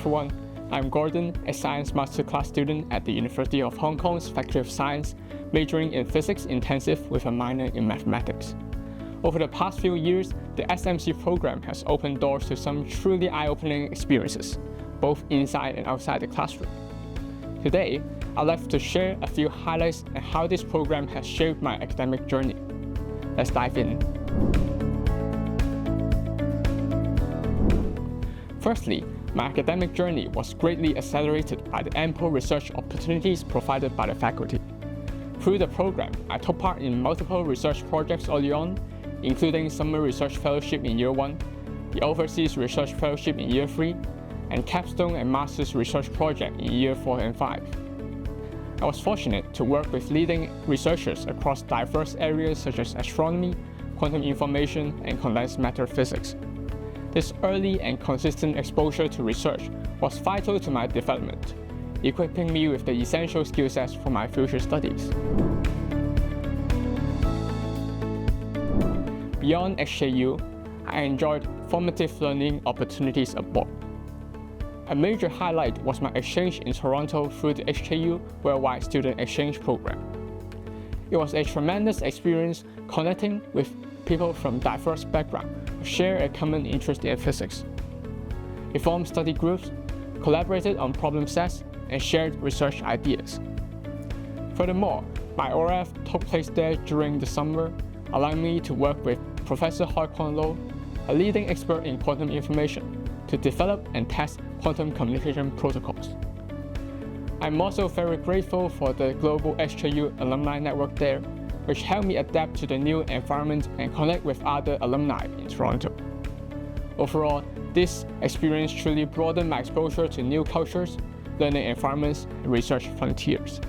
everyone. I'm Gordon, a Science Master Class student at the University of Hong Kong's Faculty of Science, majoring in physics intensive with a minor in mathematics. Over the past few years, the SMC program has opened doors to some truly eye-opening experiences, both inside and outside the classroom. Today, I'd like to share a few highlights and how this program has shaped my academic journey. Let's dive in. Firstly, my academic journey was greatly accelerated by the ample research opportunities provided by the faculty. Through the program, I took part in multiple research projects early on, including Summer Research Fellowship in Year 1, the Overseas Research Fellowship in Year 3, and Capstone and Master's Research Project in Year 4 and 5. I was fortunate to work with leading researchers across diverse areas such as astronomy, quantum information, and condensed matter physics. This early and consistent exposure to research was vital to my development, equipping me with the essential skill sets for my future studies. Beyond HKU, I enjoyed formative learning opportunities abroad. A major highlight was my exchange in Toronto through the HKU Worldwide Student Exchange Program. It was a tremendous experience connecting with people from diverse backgrounds who share a common interest in physics. We formed study groups, collaborated on problem sets, and shared research ideas. Furthermore, my ORF took place there during the summer, allowing me to work with Professor Hoi Kwon Lo, a leading expert in quantum information, to develop and test quantum communication protocols. I'm also very grateful for the global HKU alumni network there, which helped me adapt to the new environment and connect with other alumni in Toronto. Overall, this experience truly broadened my exposure to new cultures, learning environments, and research frontiers.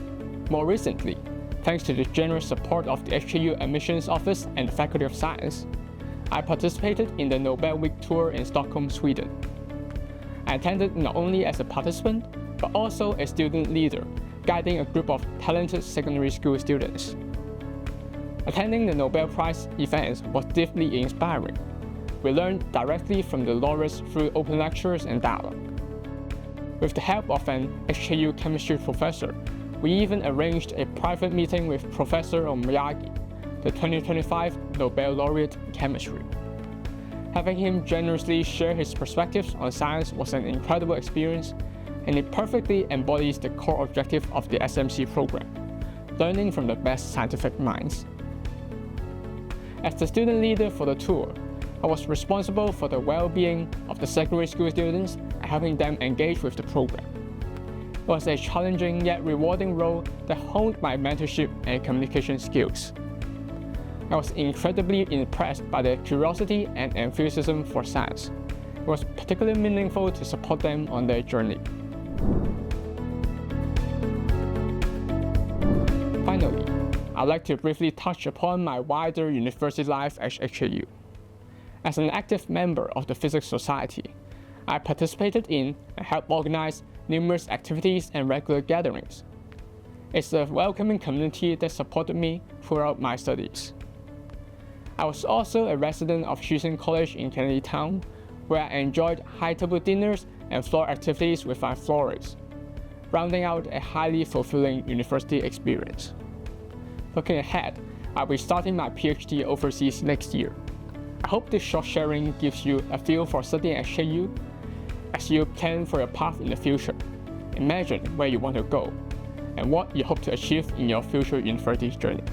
More recently, thanks to the generous support of the HKU Admissions Office and the Faculty of Science, I participated in the Nobel Week tour in Stockholm, Sweden. I attended not only as a participant, but also a student leader, guiding a group of talented secondary school students. Attending the Nobel Prize events was deeply inspiring. We learned directly from the laureates through open lectures and dialogue. With the help of an HKU chemistry professor, we even arranged a private meeting with Professor Miyagi, the 2025 Nobel Laureate in Chemistry. Having him generously share his perspectives on science was an incredible experience, and it perfectly embodies the core objective of the SMC program, learning from the best scientific minds. As the student leader for the tour, I was responsible for the well-being of the secondary school students and helping them engage with the program. It was a challenging yet rewarding role that honed my mentorship and communication skills. I was incredibly impressed by their curiosity and enthusiasm for science. It was particularly meaningful to support them on their journey. Finally, I'd like to briefly touch upon my wider university life at HKU. As an active member of the Physics Society, I participated in and helped organize numerous activities and regular gatherings. It's a welcoming community that supported me throughout my studies. I was also a resident of Houston College in Kennedy Town, where I enjoyed high-table dinners and floor activities with my floors, rounding out a highly fulfilling university experience. Looking ahead, I'll be starting my PhD overseas next year. I hope this short sharing gives you a feel for studying at HKU. As you plan for your path in the future, imagine where you want to go and what you hope to achieve in your future university journey.